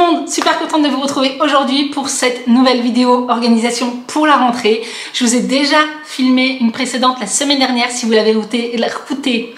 monde, super contente de vous retrouver aujourd'hui pour cette nouvelle vidéo organisation pour la rentrée. Je vous ai déjà filmé une précédente la semaine dernière. Si vous l'avez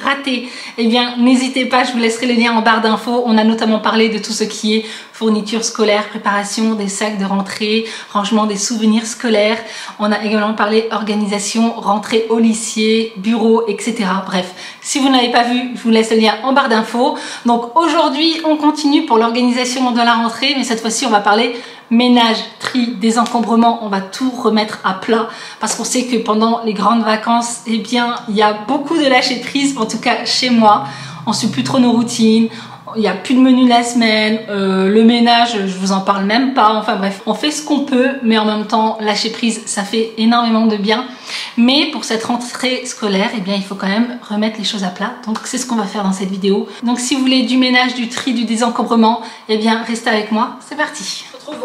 raté, eh bien n'hésitez pas, je vous laisserai le lien en barre d'infos. On a notamment parlé de tout ce qui est fourniture scolaire, préparation des sacs de rentrée, rangement des souvenirs scolaires. On a également parlé organisation, rentrée au lycée, bureau, etc. Bref, si vous n'avez pas vu, je vous laisse le lien en barre d'infos. Donc aujourd'hui, on continue pour l'organisation de la rentrée, mais cette fois-ci, on va parler ménage, tri, désencombrement. On va tout remettre à plat parce qu'on sait que pendant les grandes vacances, eh bien, il y a beaucoup de lâcher prise, en tout cas chez moi. On suit plus trop nos routines. Il n'y a plus de menu la semaine, le ménage, je vous en parle même pas. Enfin bref, on fait ce qu'on peut, mais en même temps, lâcher prise, ça fait énormément de bien. Mais pour cette rentrée scolaire, eh bien, il faut quand même remettre les choses à plat. Donc c'est ce qu'on va faire dans cette vidéo. Donc si vous voulez du ménage, du tri, du désencombrement, eh bien, restez avec moi. C'est parti.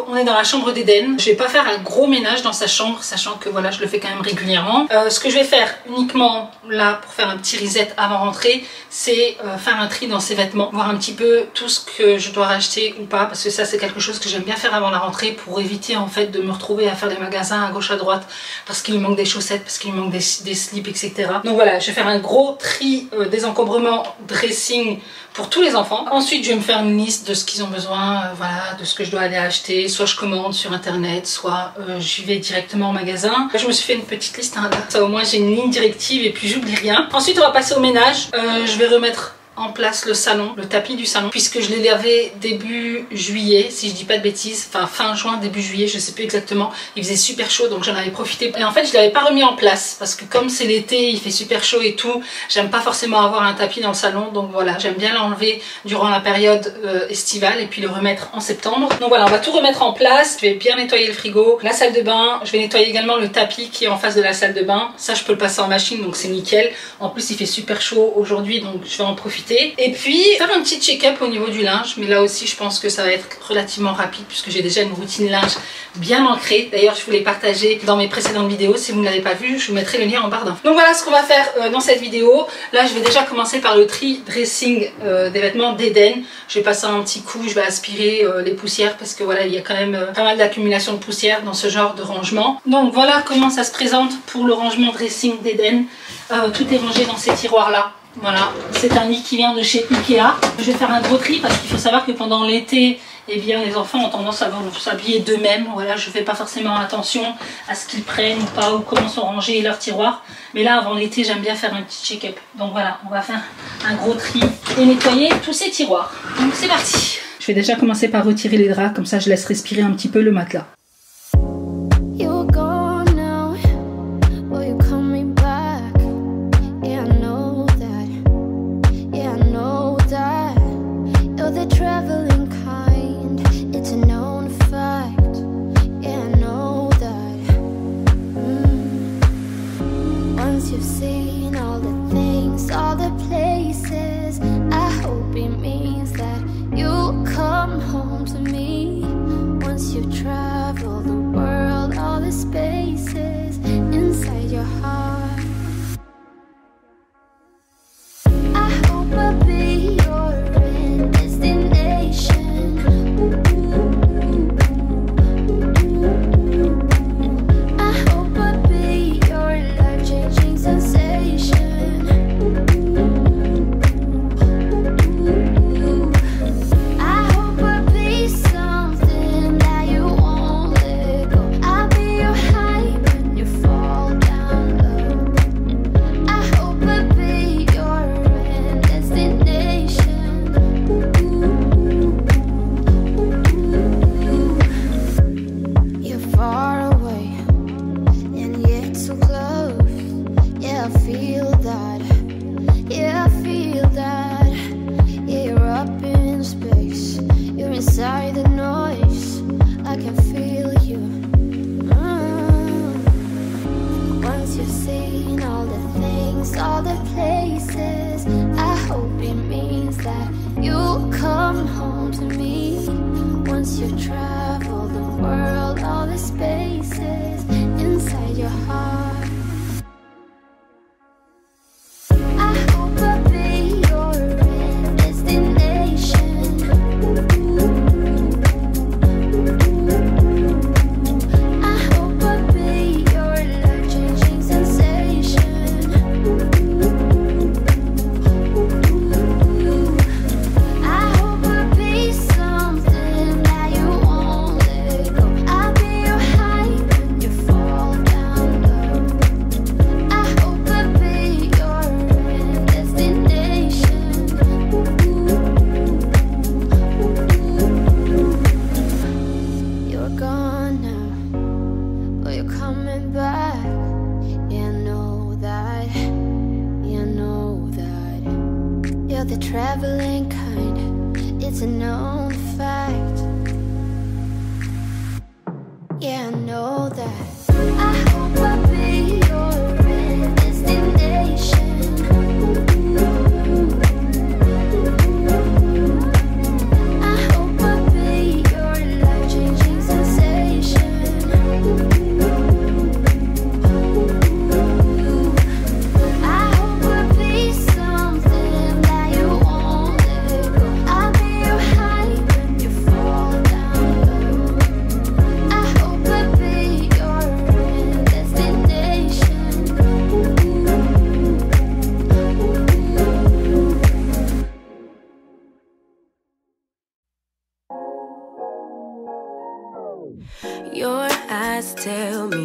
On est dans la chambre d'Eden. Je vais pas faire un gros ménage dans sa chambre, sachant que voilà, je le fais quand même régulièrement. Ce que je vais faire uniquement là pour faire un petit reset avant rentrée, c'est faire un tri dans ses vêtements, voir un petit peu tout ce que je dois racheter ou pas, parce que ça c'est quelque chose que j'aime bien faire avant la rentrée pour éviter en fait de me retrouver à faire des magasins à gauche à droite parce qu'il lui manque des chaussettes, parce qu'il lui manque des slips, etc. Donc voilà, je vais faire un gros tri, désencombrement, dressing pour tous les enfants. Ensuite, je vais me faire une liste de ce qu'ils ont besoin, voilà, de ce que je dois aller acheter. Soit je commande sur internet, soit j'y vais directement au magasin. Je me suis fait une petite liste, hein, là. Ça au moins j'ai une ligne directive et puis j'oublie rien. Ensuite, on va passer au ménage. Je vais remettre en place le salon, le tapis du salon, puisque je l'ai lavé début juillet, si je dis pas de bêtises, enfin fin juin, début juillet, je sais plus exactement. Il faisait super chaud, donc j'en avais profité. Et en fait, je l'avais pas remis en place, parce que comme c'est l'été, il fait super chaud et tout, j'aime pas forcément avoir un tapis dans le salon, donc voilà, j'aime bien l'enlever durant la période estivale et puis le remettre en septembre. Donc voilà, on va tout remettre en place. Je vais bien nettoyer le frigo, la salle de bain, je vais nettoyer également le tapis qui est en face de la salle de bain. Ça, je peux le passer en machine, donc c'est nickel. En plus, il fait super chaud aujourd'hui, donc je vais en profiter. Et puis faire un petit check-up au niveau du linge, mais là aussi je pense que ça va être relativement rapide puisque j'ai déjà une routine linge bien ancrée. D'ailleurs, je vous l'ai partagé dans mes précédentes vidéos. Si vous ne l'avez pas vu, je vous mettrai le lien en barre d'infos. Donc voilà ce qu'on va faire dans cette vidéo. Là, je vais déjà commencer par le tri dressing des vêtements d'Eden. Je vais passer un petit coup, je vais aspirer les poussières parce que voilà, il y a quand même pas mal d'accumulation de poussière dans ce genre de rangement. Donc voilà comment ça se présente pour le rangement dressing d'Eden. Tout est rangé dans ces tiroirs là. Voilà, c'est un lit qui vient de chez Ikea. Je vais faire un gros tri parce qu'il faut savoir que pendant l'été, eh bien, les enfants ont tendance à s'habiller d'eux-mêmes. Voilà, je fais pas forcément attention à ce qu'ils prennent ou pas, ou comment sont rangés leurs tiroirs. Mais là, avant l'été, j'aime bien faire un petit check-up. Donc voilà, on va faire un gros tri et nettoyer tous ces tiroirs. Donc c'est parti. Je vais déjà commencer par retirer les draps, comme ça je laisse respirer un petit peu le matelas. of the traveling kind. It's a known fact. Yeah, I know that. I hope I'll be your destination. Your eyes tell me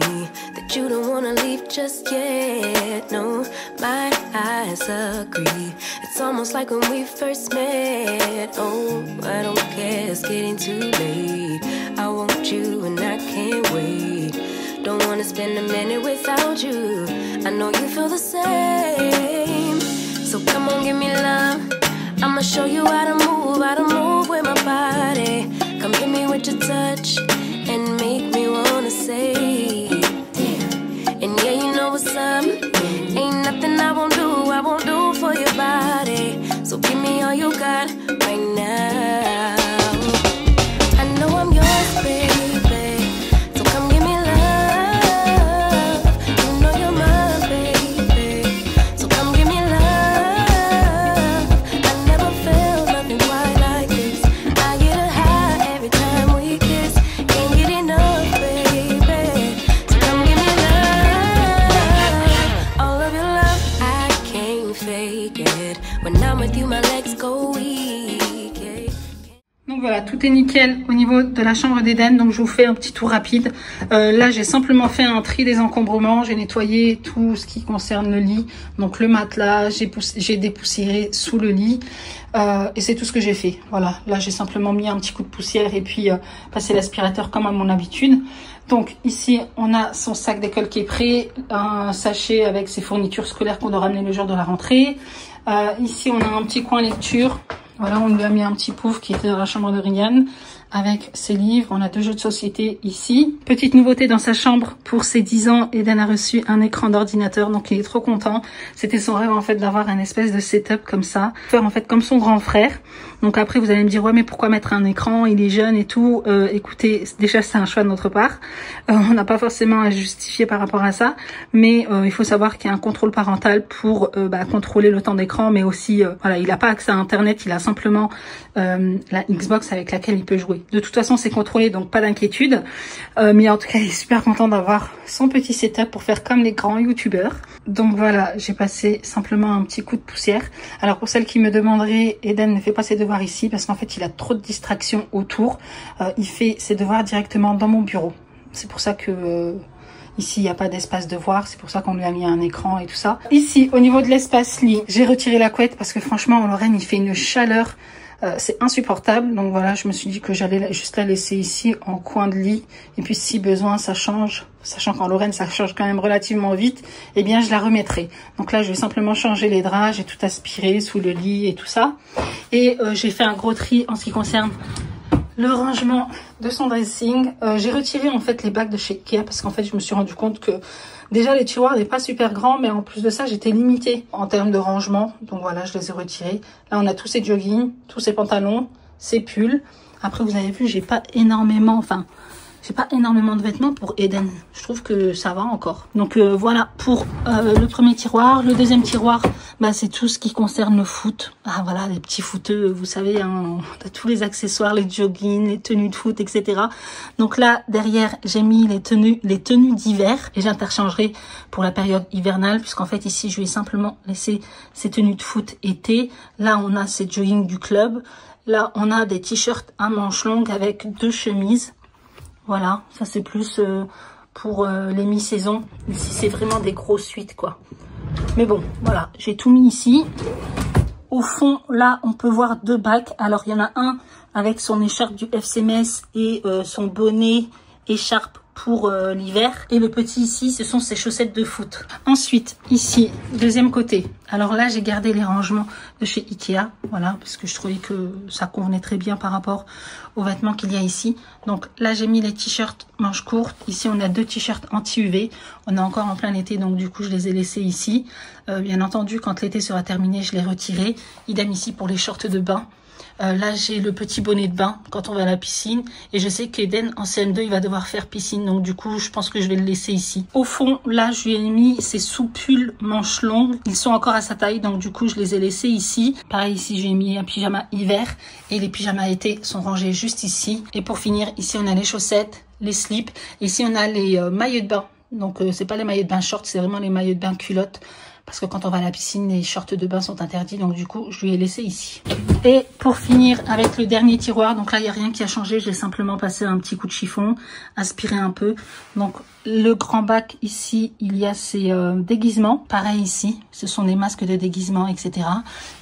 that you don't wanna leave just yet. No, my eyes agree. It's almost like when we first met. Oh, I don't care, it's getting too late. I want you and I can't wait. Don't wanna spend a minute without you. I know you feel the same. So come on, give me love. I'ma show you how to move with my body. Come hit me with your touch and make me wanna say, damn. And yeah, you know what's up. Ain't nothing I won't do for your body. So give me all you got right now. I know I'm yours, baby. So come give me love. You know you're mine, baby. So come give me love. I never felt nothing quite like this. I get a high every time we kiss. Can't get enough, baby. So come give me love. All of your love, I can't fake it. When I'm with you, my legs go weak. Donc voilà, tout est nickel au niveau de la chambre d'Eden. Donc je vous fais un petit tour rapide. Là j'ai simplement fait un tri des encombrements. J'ai nettoyé tout ce qui concerne le lit. Donc le matelas, j'ai dépoussiéré sous le lit. Et c'est tout ce que j'ai fait. Voilà, là j'ai simplement mis un petit coup de poussière et puis passé l'aspirateur comme à mon habitude. Donc ici on a son sac d'école qui est prêt. Un sachet avec ses fournitures scolaires qu'on doit ramener le jour de la rentrée. Ici on a un petit coin lecture. Voilà, on lui a mis un petit pouf qui était dans la chambre de Ryan avec ses livres. On a 2 jeux de société ici. Petite nouveauté dans sa chambre pour ses 10 ans. Eden a reçu un écran d'ordinateur, donc il est trop content. C'était son rêve en fait d'avoir un espèce de setup comme ça. Faire en fait comme son grand frère. Donc après vous allez me dire ouais mais pourquoi mettre un écran, il est jeune et tout. Écoutez, déjà c'est un choix de notre part. On n'a pas forcément à justifier par rapport à ça. Mais il faut savoir qu'il y a un contrôle parental pour contrôler le temps d'écran. Mais aussi, voilà, il n'a pas accès à internet, il a simplement la Xbox avec laquelle il peut jouer. De toute façon c'est contrôlé donc pas d'inquiétude. Mais en tout cas il est super content d'avoir son petit setup pour faire comme les grands youtubeurs. Donc voilà, j'ai passé simplement un petit coup de poussière. Alors pour celles qui me demanderaient, Eden ne fait pas ses devoirs ici parce qu'en fait il a trop de distractions autour. Il fait ses devoirs directement dans mon bureau. C'est pour ça que ici il n'y a pas d'espace devoir, c'est pour ça qu'on lui a mis un écran et tout ça. Ici au niveau de l'espace lit, j'ai retiré la couette parce que franchement en Lorraine il fait une chaleur. C'est insupportable, donc voilà, je me suis dit que j'allais juste la laisser ici en coin de lit et puis si besoin ça change, sachant qu'en Lorraine ça change quand même relativement vite, eh bien je la remettrai. Donc là je vais simplement changer les draps, j'ai tout aspiré sous le lit et tout ça. Et j'ai fait un gros tri en ce qui concerne le rangement de son dressing. J'ai retiré en fait les bacs de chez Ikea parce qu'en fait je me suis rendu compte que déjà les tiroirs n'est pas super grands, mais en plus de ça j'étais limitée en termes de rangement. Donc voilà, je les ai retirés. Là on a tous ces joggings, tous ces pantalons, ces pulls. Après vous avez vu, j'ai pas énormément de vêtements pour Eden. Je trouve que ça va encore. Donc voilà pour le premier tiroir. Le deuxième tiroir, c'est tout ce qui concerne le foot. Ah voilà, les petits footeux, vous savez, hein, tous les accessoires, les joggings, les tenues de foot, etc. Donc là, derrière, j'ai mis les tenues d'hiver et j'interchangerai pour la période hivernale puisqu'en fait ici, je vais simplement laisser ces tenues de foot été. Là, on a ces joggings du club. Là, on a des t-shirts à manches longues avec 2 chemises. Voilà, ça c'est plus pour les mi-saison. Ici, c'est vraiment des grosses suites, quoi. Mais bon, voilà, j'ai tout mis ici. Au fond, là, on peut voir 2 bacs. Alors, il y en a un avec son écharpe du FC Metz et son bonnet écharpe pour l'hiver. Et le petit ici, ce sont ses chaussettes de foot. Ensuite, ici, deuxième côté. Alors là, j'ai gardé les rangements de chez Ikea. Voilà, parce que je trouvais que ça convenait très bien par rapport aux vêtements qu'il y a ici. Donc là, j'ai mis les t-shirts manches courtes. Ici, on a 2 t-shirts anti-UV. On est encore en plein été, donc du coup, je les ai laissés ici. Bien entendu, quand l'été sera terminé, je les retirerai. Idem ici pour les shorts de bain. Là, j'ai le petit bonnet de bain quand on va à la piscine. Et je sais qu'Eden, en CM2, il va devoir faire piscine. Donc, du coup, je pense que je vais le laisser ici. Au fond, là, je lui ai mis ces sous-pulls manches longues. Ils sont encore à sa taille. Donc, du coup, je les ai laissés ici. Pareil, ici, j'ai mis un pyjama hiver. Et les pyjamas été sont rangés juste ici. Et pour finir, ici, on a les chaussettes, les slips. Ici, on a les maillots de bain. Donc, c'est pas les maillots de bain shorts, c'est vraiment les maillots de bain culottes. Parce que quand on va à la piscine, les shorts de bain sont interdits. Donc du coup, je lui ai laissé ici. Et pour finir avec le dernier tiroir. Donc là, il n'y a rien qui a changé. J'ai simplement passé un petit coup de chiffon, aspiré un peu. Donc le grand bac ici, il y a ces déguisements. Pareil ici, ce sont des masques de déguisement, etc.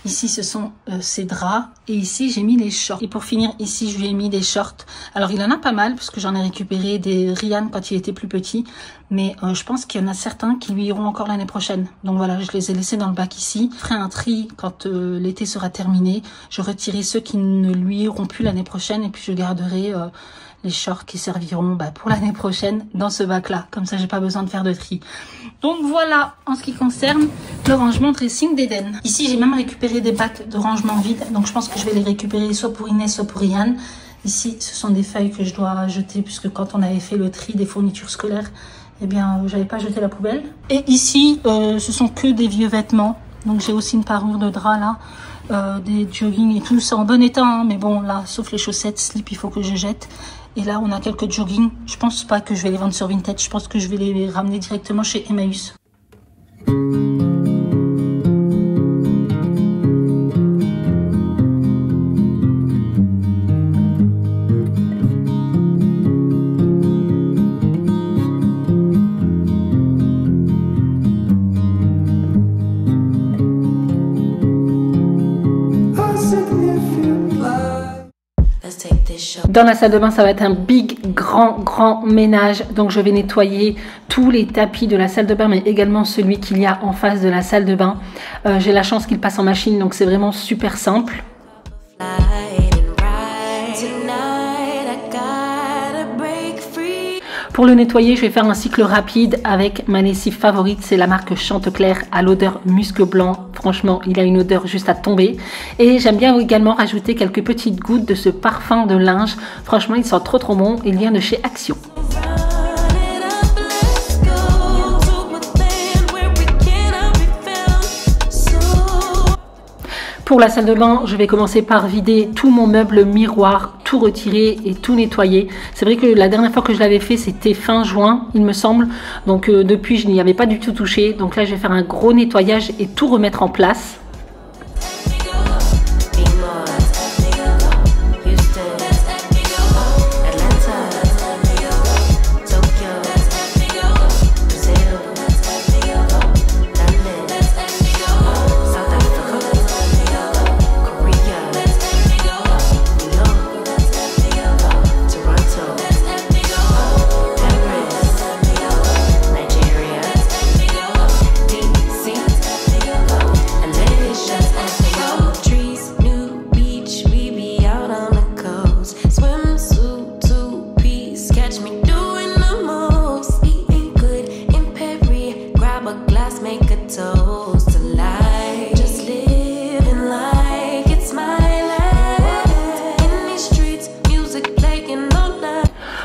Ici, ce sont ces draps. Et ici, j'ai mis les shorts. Et pour finir, ici, je lui ai mis des shorts. Alors, il en a pas mal, parce que j'en ai récupéré des Ryan quand il était plus petit. Mais je pense qu'il y en a certains qui lui iront encore l'année prochaine. Donc voilà, je les ai laissés dans le bac ici. Je ferai un tri quand l'été sera terminé. Je retirerai ceux qui ne lui iront plus l'année prochaine. Et puis, je garderai les shorts qui serviront pour l'année prochaine dans ce bac-là. Comme ça, j'ai pas besoin de faire de tri. Donc voilà, en ce qui concerne le rangement dressing d'Eden. Ici, j'ai même récupéré des bacs de rangement vides. Donc je pense que je vais les récupérer soit pour Inès, soit pour Ryan. Ici, ce sont des feuilles que je dois jeter puisque quand on avait fait le tri des fournitures scolaires, eh bien, j'avais pas jeté la poubelle. Et ici, ce sont que des vieux vêtements. Donc j'ai aussi une parure de drap là, des jogging et tout. C'est en bon état, hein, mais bon, là, sauf les chaussettes, slip, il faut que je jette. Et là, on a quelques jogging. Je pense pas que je vais les vendre sur Vinted. Je pense que je vais les ramener directement chez Emmaüs. Dans la salle de bain, ça va être un grand ménage. Donc, je vais nettoyer tous les tapis de la salle de bain, mais également celui qu'il y a en face de la salle de bain. J'ai la chance qu'il passe en machine, donc c'est vraiment super simple. Pour le nettoyer, je vais faire un cycle rapide avec ma lessive favorite. C'est la marque Chanteclair à l'odeur musc blanc. Franchement, il a une odeur juste à tomber. Et j'aime bien également rajouter quelques petites gouttes de ce parfum de linge. Franchement, il sent trop bon. Il vient de chez Action. Pour la salle de bain, je vais commencer par vider tout mon meuble miroir, tout retirer et tout nettoyer. C'est vrai que la dernière fois que je l'avais fait, c'était fin juin, il me semble. Donc depuis, je n'y avais pas du tout touché. Donc là, je vais faire un gros nettoyage et tout remettre en place.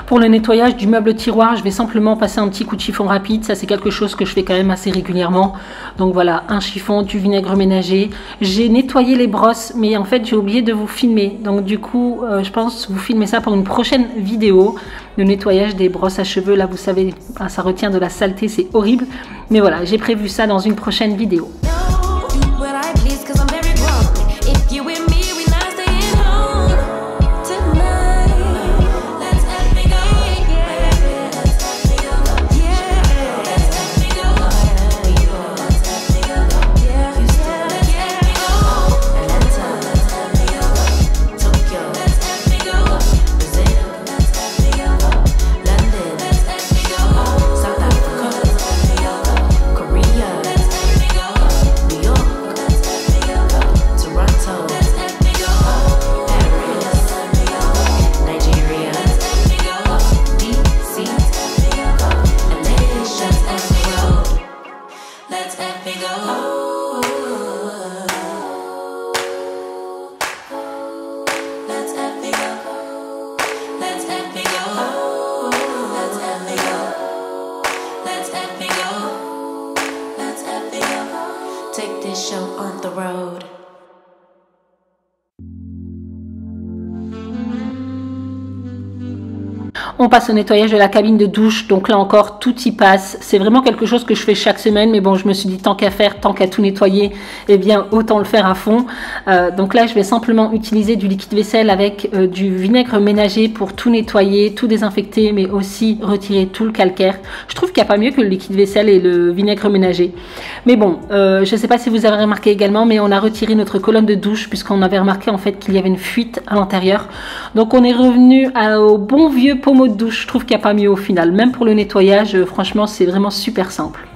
Pour le nettoyage du meuble tiroir, je vais simplement passer un petit coup de chiffon rapide. Ça, c'est quelque chose que je fais quand même assez régulièrement. Donc voilà, un chiffon, du vinaigre ménager. J'ai nettoyé les brosses, mais en fait, j'ai oublié de vous filmer. Donc du coup, je pense vous filmer ça pour une prochaine vidéo. Le nettoyage des brosses à cheveux, là, vous savez, ça retient de la saleté, c'est horrible. Mais voilà, j'ai prévu ça dans une prochaine vidéo. Let's let me go. Let's let me go. Let's let me go. Let's let me go. Let's let me go. Let's let me go. Take this show on the road. On passe au nettoyage de la cabine de douche, donc là encore tout y passe. C'est vraiment quelque chose que je fais chaque semaine, mais bon, je me suis dit tant qu'à faire, tant qu'à tout nettoyer, eh bien autant le faire à fond. Donc là je vais simplement utiliser du liquide vaisselle avec du vinaigre ménager pour tout nettoyer, tout désinfecter, mais aussi retirer tout le calcaire. Je trouve qu'il n'y a pas mieux que le liquide vaisselle et le vinaigre ménager. Mais bon, je ne sais pas si vous avez remarqué également, mais on a retiré notre colonne de douche puisqu'on avait remarqué en fait qu'il y avait une fuite à l'intérieur. Donc on est revenu au bon vieux pommeau de douche. Je trouve qu'il n'y a pas mieux au final. Même pour le nettoyage, franchement, c'est vraiment super simple.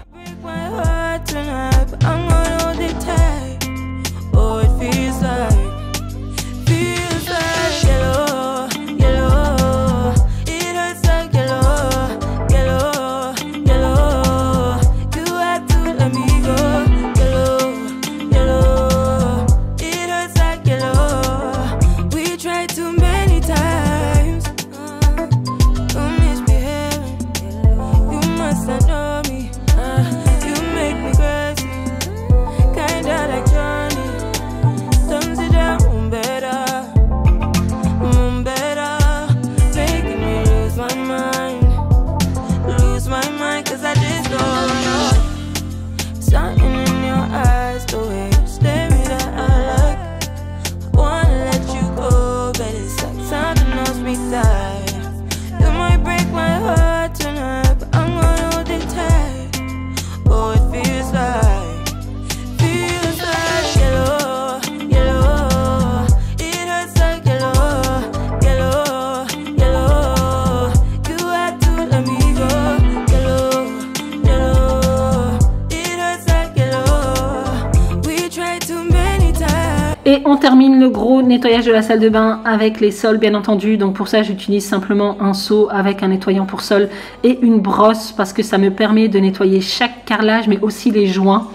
Et on termine le gros nettoyage de la salle de bain avec les sols bien entendu. Donc pour ça j'utilise simplement un seau avec un nettoyant pour sol et une brosse parce que ça me permet de nettoyer chaque carrelage mais aussi les joints.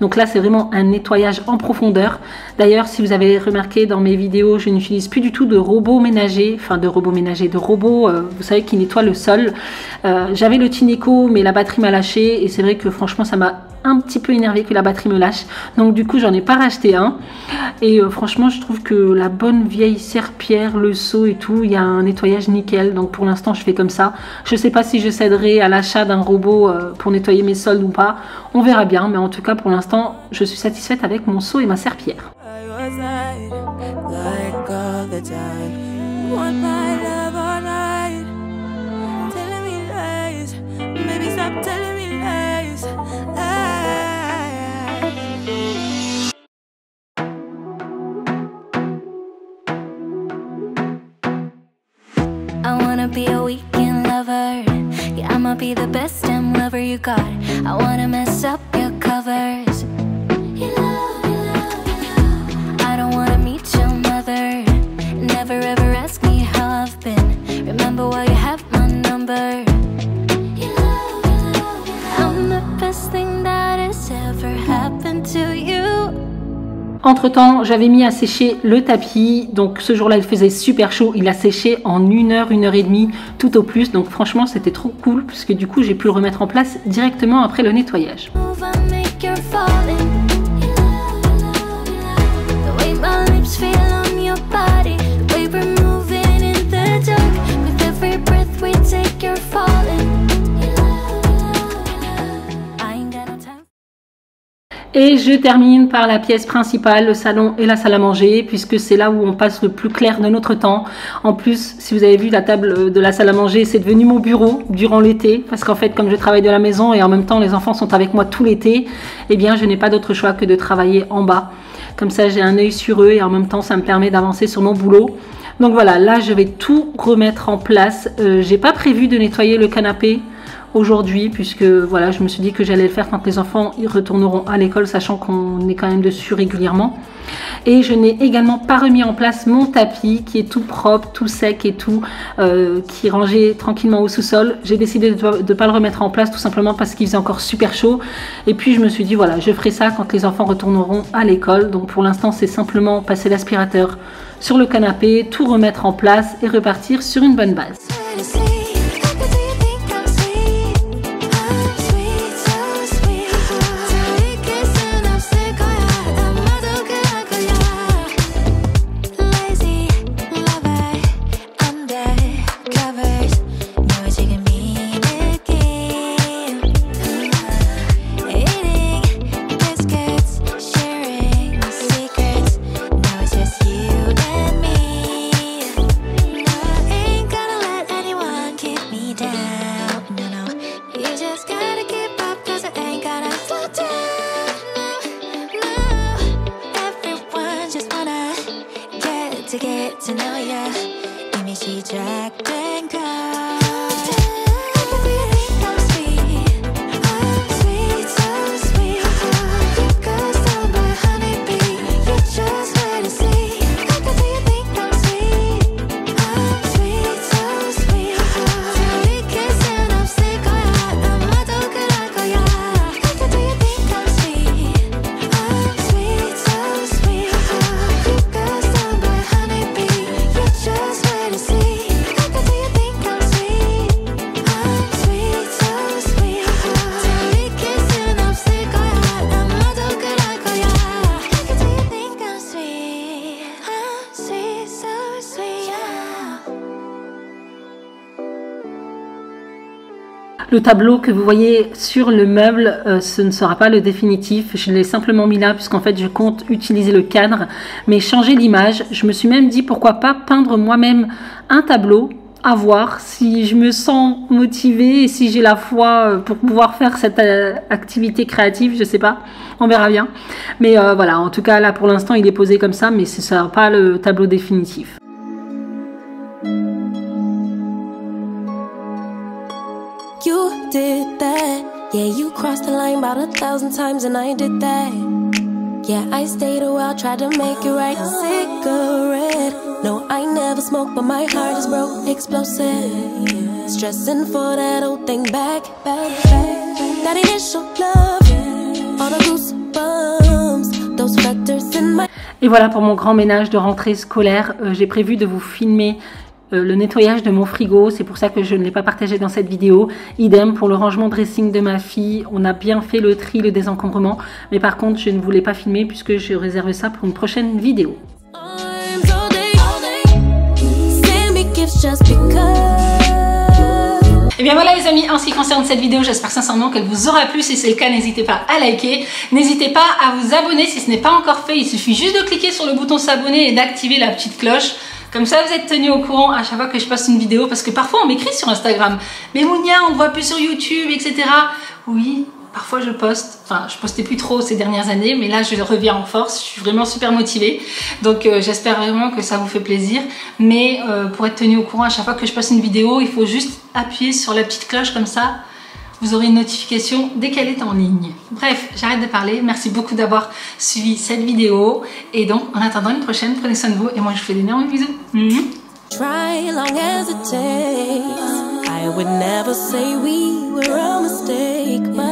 Donc là c'est vraiment un nettoyage en profondeur. D'ailleurs si vous avez remarqué dans mes vidéos, je n'utilise plus du tout de robots ménagers, enfin de robots ménagers, de robots vous savez qui nettoient le sol. J'avais le Tineco mais la batterie m'a lâché et c'est vrai que franchement ça m'a un petit peu énervé que la batterie me lâche. Donc du coup j'en ai pas racheté un. Et franchement je trouve que la bonne vieille serpillière, le seau et tout, il y a un nettoyage nickel. Donc pour l'instant je fais comme ça. Je sais pas si je céderai à l'achat d'un robot pour nettoyer mes sols ou pas. On verra bien, mais en tout cas pour l'instant je suis satisfaite avec mon seau et ma serpillière. Be a weekend lover. Yeah, I'ma be the best damn lover you got. I wanna mess up your covers. I don't wanna meet your mother. Never ever ask me how I've been. Remember why you have my number. I'm the best thing that has ever happened to you. Entre temps j'avais mis à sécher le tapis, donc ce jour là il faisait super chaud, il a séché en 1 heure, 1 heure et demie tout au plus, donc franchement c'était trop cool puisque du coup j'ai pu le remettre en place directement après le nettoyage. Et je termine par la pièce principale, le salon et la salle à manger, puisque c'est là où on passe le plus clair de notre temps. En plus, si vous avez vu la table de la salle à manger, c'est devenu mon bureau durant l'été, parce qu'en fait, comme je travaille de la maison et en même temps les enfants sont avec moi tout l'été, eh bien je n'ai pas d'autre choix que de travailler en bas. Comme ça, j'ai un œil sur eux et en même temps, ça me permet d'avancer sur mon boulot. Donc voilà, là je vais tout remettre en place. J'ai pas prévu de nettoyer le canapé aujourd'hui, puisque voilà, je me suis dit que j'allais le faire quand les enfants ils retourneront à l'école, sachant qu'on est quand même dessus régulièrement. Et je n'ai également pas remis en place mon tapis qui est tout propre, tout sec et tout, qui est rangé tranquillement au sous-sol. J'ai décidé de ne pas le remettre en place tout simplement parce qu'il faisait encore super chaud. Et puis je me suis dit voilà, je ferai ça quand les enfants retourneront à l'école. Donc pour l'instant c'est simplement passer l'aspirateur sur le canapé, tout remettre en place et repartir sur une bonne base. To know ya, 이미 시작된 걸. Le tableau que vous voyez sur le meuble, ce ne sera pas le définitif. Je l'ai simplement mis là puisqu'en fait je compte utiliser le cadre, mais changer l'image. Je me suis même dit pourquoi pas peindre moi-même un tableau, à voir si je me sens motivée et si j'ai la foi pour pouvoir faire cette activité créative, je sais pas, on verra bien. Mais voilà, en tout cas là pour l'instant il est posé comme ça, mais ce ne sera pas le tableau définitif. You did that, yeah, you crossed the line about 1,000 times and I did that. Yeah, I stayed a while, tried to make it right. Cigarette, no, I never smoked, but my heart is broke, explosive. Stressing for that old thing back. That initial love, all the goosebumps, those flutters in my... Et voilà pour mon grand ménage de rentrée scolaire. J'ai prévu de vous filmer le nettoyage de mon frigo, c'est pour ça que je ne l'ai pas partagé dans cette vidéo. Idem pour le rangement dressing de ma fille, on a bien fait le tri, le désencombrement, mais par contre je ne voulais pas filmer puisque je réserve ça pour une prochaine vidéo. Et bien voilà les amis, en ce qui concerne cette vidéo, j'espère sincèrement qu'elle vous aura plu. Si c'est le cas, n'hésitez pas à liker, n'hésitez pas à vous abonner si ce n'est pas encore fait. Il suffit juste de cliquer sur le bouton s'abonner et d'activer la petite cloche. Comme ça, vous êtes tenu au courant à chaque fois que je poste une vidéo, parce que parfois on m'écrit sur Instagram, mais Mounia, on ne voit plus sur YouTube, etc. Oui, parfois je poste, enfin je postais plus trop ces dernières années, mais là je reviens en force, je suis vraiment super motivée. Donc j'espère vraiment que ça vous fait plaisir. Mais pour être tenu au courant à chaque fois que je poste une vidéo, il faut juste appuyer sur la petite cloche comme ça. Vous aurez une notification dès qu'elle est en ligne. Bref, j'arrête de parler. Merci beaucoup d'avoir suivi cette vidéo. Et donc, en attendant une prochaine, prenez soin de vous. Et moi, je vous fais d'énormes bisous. Try long as it takes. I would never say we were a mistake, but